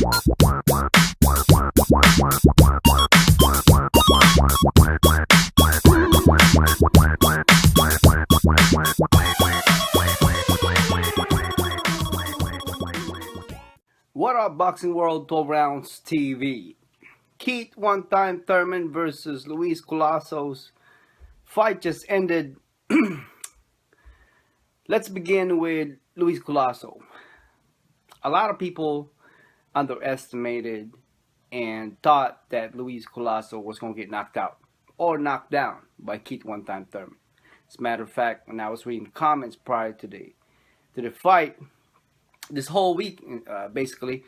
What up, Boxing World 12 Rounds TV? Keith one-time Thurman versus Luis Collazo's fight just ended. Let's begin with Luis Collazo. A lot of people underestimated and thought that Luis Collazo was going to get knocked out or knocked down by Keith one-time Thurman. As a matter of fact, when I was reading the comments prior to the fight, this whole week, basically,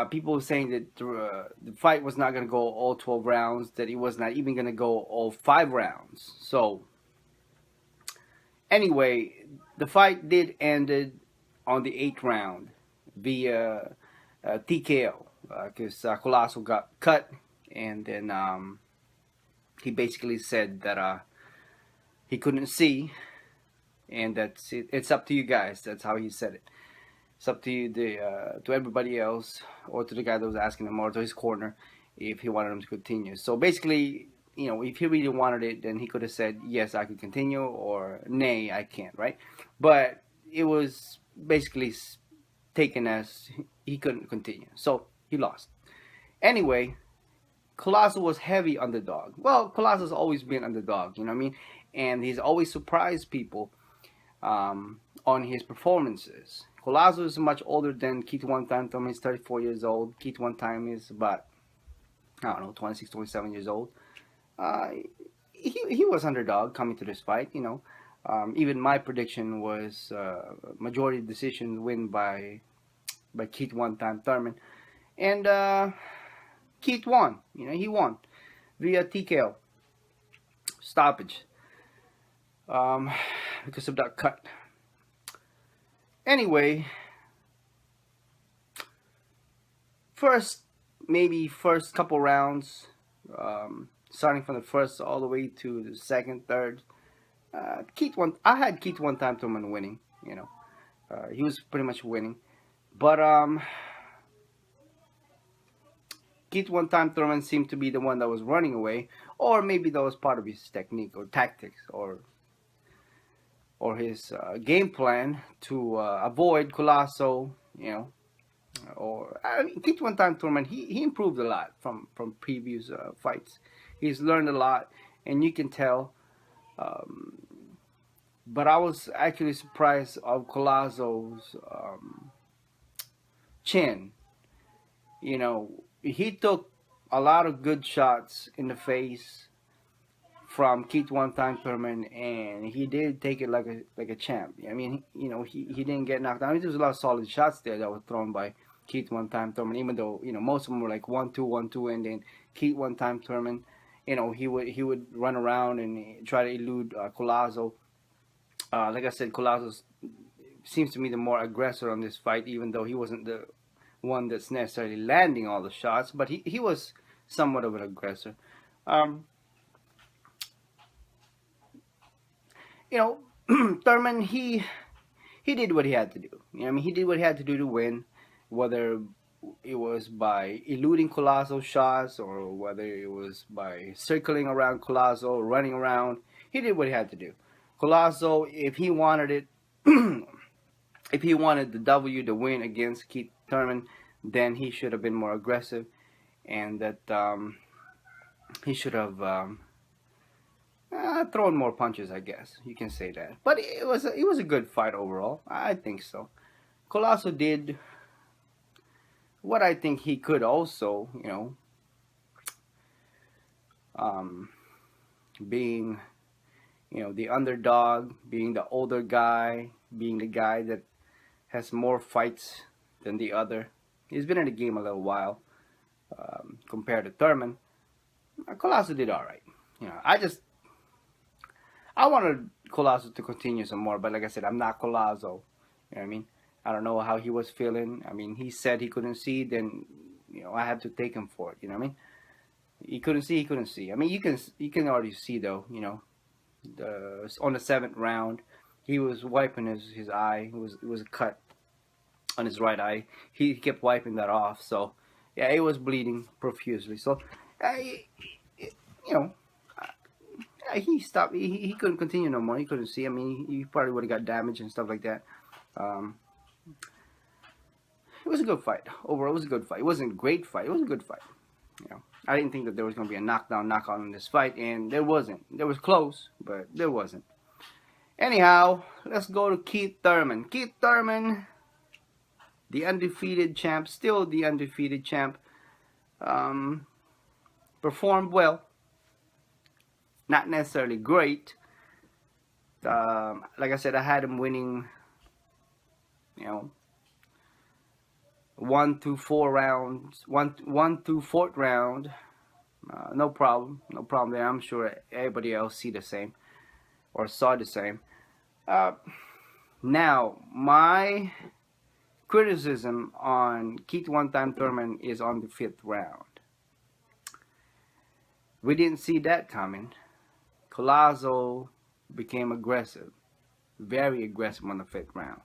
people were saying that the fight was not going to go all 12 rounds, that it was not even going to go all 5 rounds. So, anyway, the fight did ended on the 8th round via TKO, because Collazo got cut, and then he basically said that he couldn't see, and that's it. It's up to you guys. That's how he said it. It's up to you, to everybody else, or to the guy that was asking him, or to his corner, if he wanted him to continue. So basically, you know, if he really wanted it, then he could have said, yes, I could continue, or nay, I can't, right? But it was basically taken as he couldn't continue. So he lost. Anyway, Collazo was heavy underdog. Well, Collazo's always been underdog, you know what I mean? And he's always surprised people on his performances. Collazo is much older than Keith one-time Thurman. He's 34 years old. Keith one-time is about, I don't know, 26, 27 years old. He was underdog coming to this fight, you know. Even my prediction was majority decision win by Keith one-time Thurman. And Keith won. You know, he won via TKO stoppage because of that cut. Anyway, first couple rounds, starting from the first all the way to the second, third, I had Keith one-time Thurman winning. You know, he was pretty much winning, but Keith one-time Thurman seemed to be the one that was running away, or maybe that was part of his technique or tactics, or his game plan to avoid Collazo, you know. Or I mean, Keith one-time Thurman, he improved a lot from previous fights. He's learned a lot, and you can tell. But I was actually surprised of Collazo's chin. You know, he took a lot of good shots in the face from Keith one-time Thurman, and he did take it like a champ. I mean, you know, he didn't get knocked down. I mean, there was a lot of solid shots there that were thrown by Keith one-time Thurman, even though, you know, most of them were like 1-2, 1-2, and then Keith one-time Thurman, you know, he would run around and try to elude Collazo. Like I said, Collazo seems to me the more aggressor on this fight, even though he wasn't the one that's necessarily landing all the shots, but he was somewhat of an aggressor. You know, Thurman, he did what he had to do. You know, I mean, he did what he had to do to win, whether it was by eluding Collazo's shots or whether it was by circling around Collazo, running around. He did what he had to do. Collazo, if he wanted it, if he wanted the W to win against Keith Thurman, then he should have been more aggressive, and that he should have thrown more punches, I guess you can say that. But it was a good fight overall. I think so. Collazo did what I think he could also, you know, being, you know, the underdog, being the older guy, being the guy that has more fights than the other. He's been in the game a little while compared to Thurman. Collazo did all right. You know, I wanted Collazo to continue some more, but like I said, I'm not Collazo. You know what I mean? I don't know how he was feeling. I mean, he said he couldn't see, then, you know, I had to take him for it. You know what I mean? He couldn't see. I mean, you can already see though. You know, on the 7th round, he was wiping his eye. It was a cut. on his right eye. He kept wiping that off. So yeah, it was bleeding profusely. So you know, he stopped. He couldn't continue no more. He couldn't see. I mean, he probably would have got damaged and stuff like that. Um, it was a good fight. Overall, it was a good fight. It wasn't a great fight. It was a good fight. I didn't think that there was going to be a knockdown, knockout in this fight, and there wasn't. There was close, but there wasn't. Anyhow, let's go to Keith Thurman. Keith Thurman, the undefeated champ, still the undefeated champ, performed well. Not necessarily great. Like I said, I had him winning, 1 through 4 rounds, one through 4th round. No problem there. I'm sure everybody else see the same or saw the same. Now, my criticism on Keith one-time Thurman is on the 5th round. We didn't see that coming. Collazo became aggressive, very aggressive on the 5th round,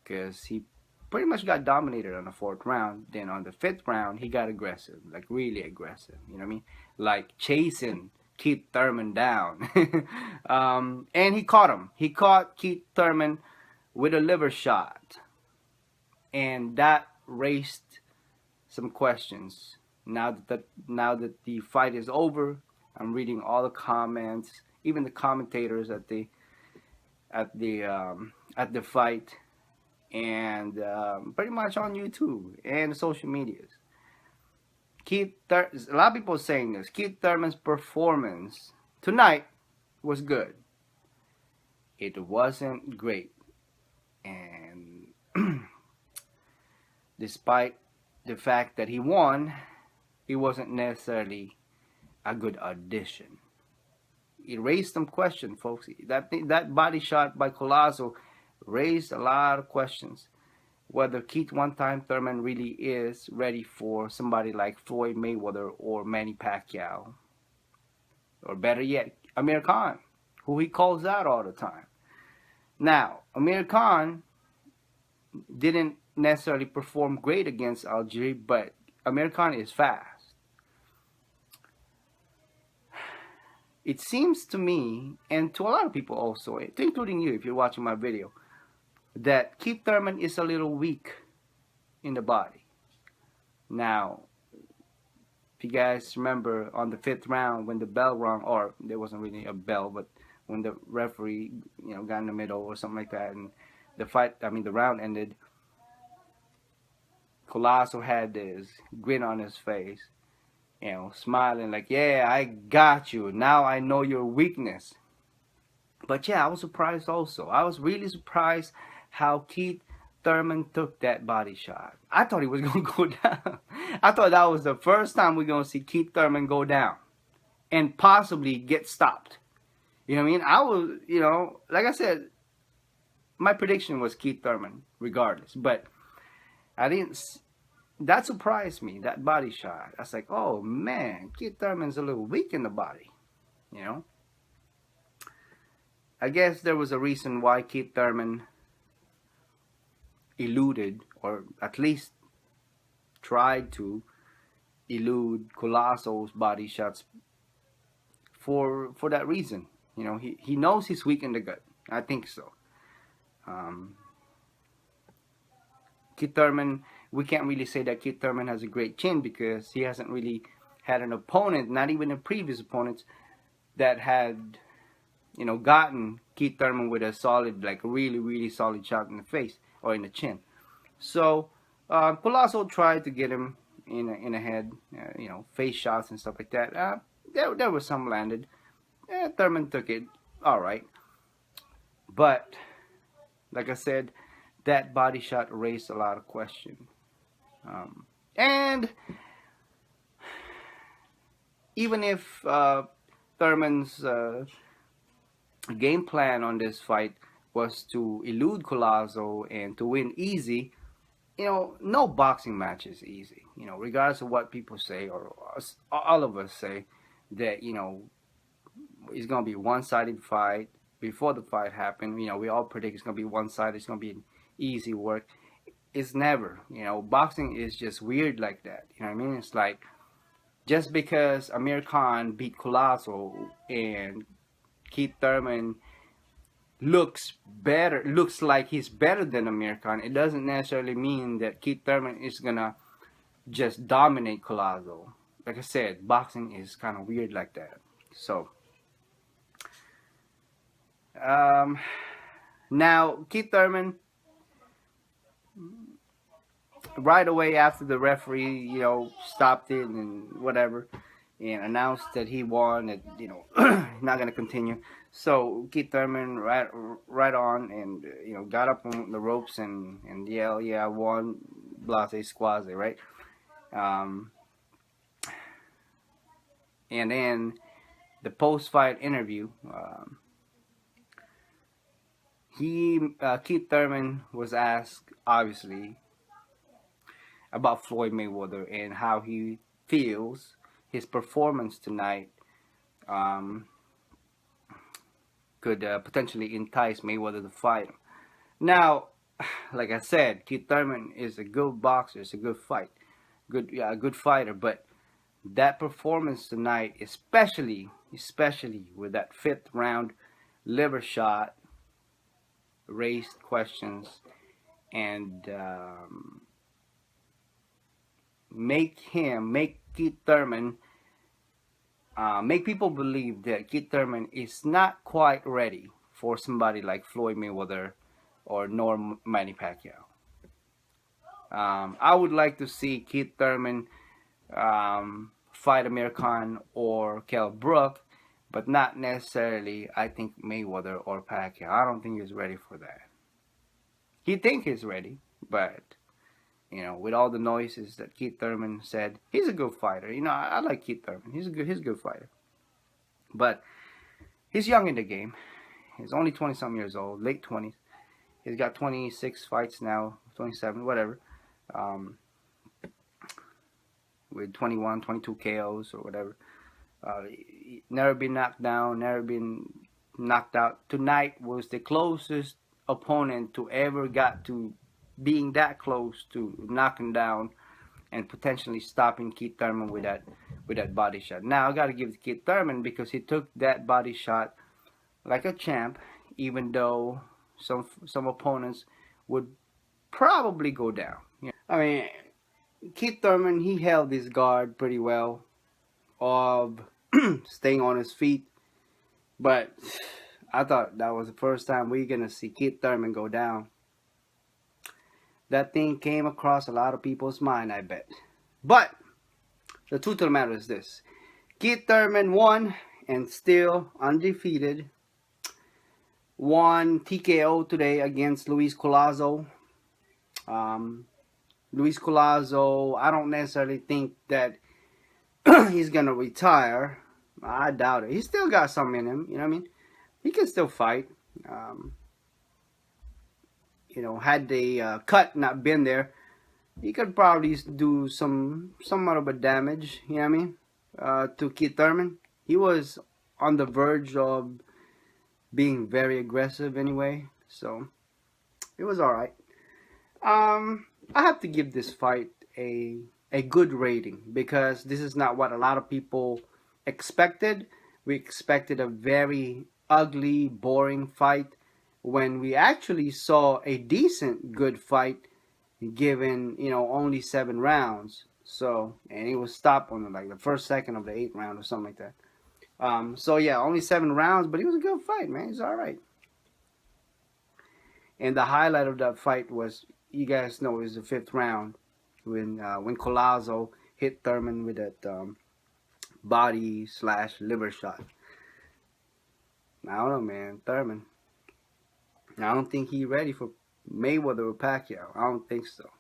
because he pretty much got dominated on the 4th round. Then on the 5th round, he got aggressive, like really aggressive. You know what I mean? Like chasing Keith Thurman down. And he caught him. He caught Keith Thurman with a liver shot. And that raised some questions. Now that the fight is over, I'm reading all the comments, even the commentators at the fight, and pretty much on YouTube and social medias. A lot of people are saying this. Keith Thurman's performance tonight was good. It wasn't great, and despite the fact that he won, it wasn't necessarily a good audition. It raised some questions, folks. That body shot by Collazo raised a lot of questions. Whether Keith one-time Thurman really is ready for somebody like Floyd Mayweather or Manny Pacquiao. Or better yet, Amir Khan, who he calls out all the time. Now, Amir Khan didn't necessarily perform great against Algieri, but Amir Khan is fast. It seems to me, and to a lot of people also, including you if you're watching my video, that Keith Thurman is a little weak in the body. Now, if you guys remember on the 5th round when the bell rung, or there wasn't really a bell, but when the referee, got in the middle or something like that, and the round ended, Collazo had this grin on his face, smiling like, yeah, I got you. Now I know your weakness. But yeah, I was surprised also. I was really surprised how Keith Thurman took that body shot. I thought he was going to go down. I thought that was the first time we're going to see Keith Thurman go down and possibly get stopped. You know what I mean? I was, like I said, my prediction was Keith Thurman regardless. But that surprised me, that body shot. I was like, oh man, Keith Thurman's a little weak in the body, I guess there was a reason why Keith Thurman eluded, or at least tried to elude Collazo's body shots for that reason. He knows he's weak in the gut. I think so. Keith Thurman, we can't really say that Keith Thurman has a great chin because he hasn't really had an opponent, not even a previous opponent, that had, gotten Keith Thurman with a solid, like a really, really solid shot in the face or in the chin. So, Collazo tried to get him in the head, face shots and stuff like that. There was some landed. Thurman took it all right. But, like I said, that body shot raised a lot of questions. And even if Thurman's game plan on this fight was to elude Collazo and to win easy, no boxing match is easy. Regardless of what people say, or all of us say, that, it's going to be a one-sided fight. Before the fight happened, we all predict it's going to be one-sided, it's going to be an easy work. it's never. You know, boxing is just weird like that. You know what I mean? It's like just because Amir Khan beat Collazo and Keith Thurman looks like he's better than Amir Khan, it doesn't necessarily mean that Keith Thurman is gonna just dominate Collazo. Like I said, boxing is kind of weird like that. So, now Keith Thurman, right away after the referee, stopped it and whatever, and announced that he won, that not gonna continue. So Keith Thurman right on, and got up on the ropes and yelled, "Yeah, I won, blase squaze," right? And then the post-fight interview, Keith Thurman was asked, obviously, about Floyd Mayweather and how he feels his performance tonight could potentially entice Mayweather to fight him. Now, like I said, Keith Thurman is a good boxer. It's a good fight, a good fighter. But that performance tonight, especially with that fifth round liver shot, raised questions and make Keith Thurman, make people believe that Keith Thurman is not quite ready for somebody like Floyd Mayweather or nor Manny Pacquiao. I would like to see Keith Thurman fight Amir Khan or Kell Brook, but not necessarily, I think, Mayweather or Pacquiao. I don't think he's ready for that. He think he's ready, but with all the noises that Keith Thurman said, he's a good fighter. I like Keith Thurman. He's a good fighter. But he's young in the game. He's only 20-something years old, late 20s. He's got 26 fights now, 27, whatever. With 21, 22 KOs or whatever. Never been knocked down, never been knocked out. Tonight was the closest opponent to ever got to being that close to knocking down and potentially stopping Keith Thurman with that body shot. Now I got to give it to Keith Thurman because he took that body shot like a champ, even though some opponents would probably go down. I mean, Keith Thurman, he held his guard pretty well of staying on his feet, but I thought that was the first time we're gonna see Keith Thurman go down. That thing came across a lot of people's mind, I bet. But the truth of the matter is this: Keith Thurman won and still undefeated. Won TKO today against Luis Collazo. Luis Collazo, I don't necessarily think that he's gonna retire. I doubt it. He's still got some in him. You know what I mean? He can still fight. Had the cut not been there, he could probably do somewhat of a damage. You know what I mean? To Keith Thurman, he was on the verge of being very aggressive anyway, so it was all right. I have to give this fight a good rating because this is not what a lot of people expected. We expected a very ugly, boring fight when we actually saw a decent, good fight given, only 7 rounds. So, and it was stopped on like the first second of the 8th round or something like that. So yeah, only 7 rounds, but it was a good fight, man. It's all right. And the highlight of that fight was, you guys know, it was the 5th round when Collazo hit Thurman with that body/liver shot. I don't know, man. Thurman, I don't think he's ready for Mayweather or Pacquiao. I don't think so.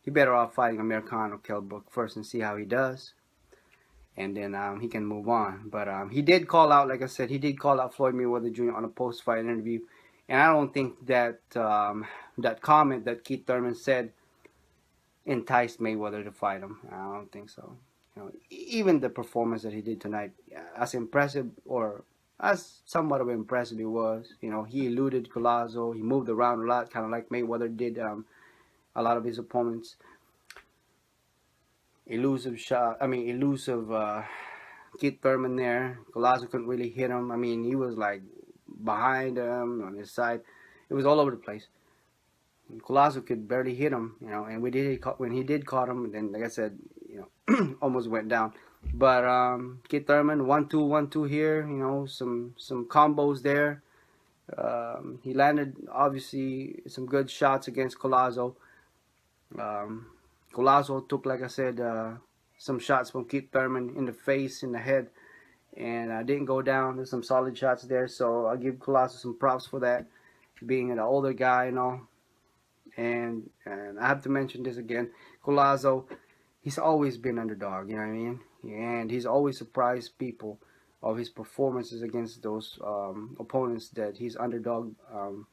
He better off fighting Amir Khan or Kell Brook first and see how he does. And then he can move on. But he did call out, like I said, he did call out Floyd Mayweather Jr. on a post-fight interview. And I don't think that that comment that Keith Thurman said enticed Mayweather to fight him. I don't think so. Even the performance that he did tonight, as impressive or as somewhat of impressive it was. He eluded Collazo. He moved around a lot, kind of like Mayweather did a lot of his opponents. Elusive Keith Thurman there. Collazo couldn't really hit him. I mean, he was like behind him, on his side. It was all over the place. Collazo could barely hit him, you know, and when he did caught him, then like I said, you know, almost went down. But Keith Thurman, 1-2, 1-2 here, you know, some combos there. He landed obviously some good shots against Collazo. Collazo took, like I said, some shots from Keith Thurman in the face, in the head, and didn't go down. There's some solid shots there, so I'll give Collazo some props for that, being an older guy and all. And I have to mention this again, Collazo, he's always been underdog, you know what I mean? And he's always surprised people of his performances against those opponents that he's underdog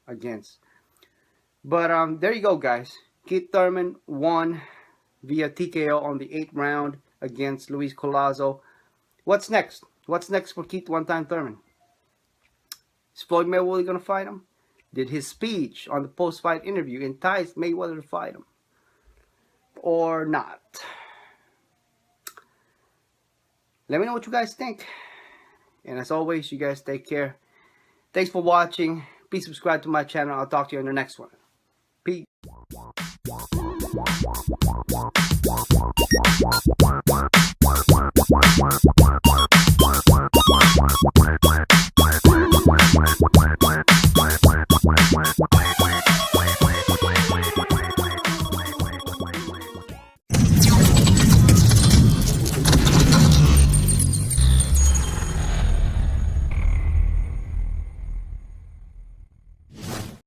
against. But there you go, guys. Keith Thurman won via TKO on the 8th round against Luis Collazo. What's next? What's next for Keith one-time Thurman? Is Floyd Mayweather going to fight him? Did his speech on the post-fight interview entice Mayweather to fight him? Or not? Let me know what you guys think. And as always, you guys take care. Thanks for watching. Please subscribe to my channel. I'll talk to you in the next one. Peace.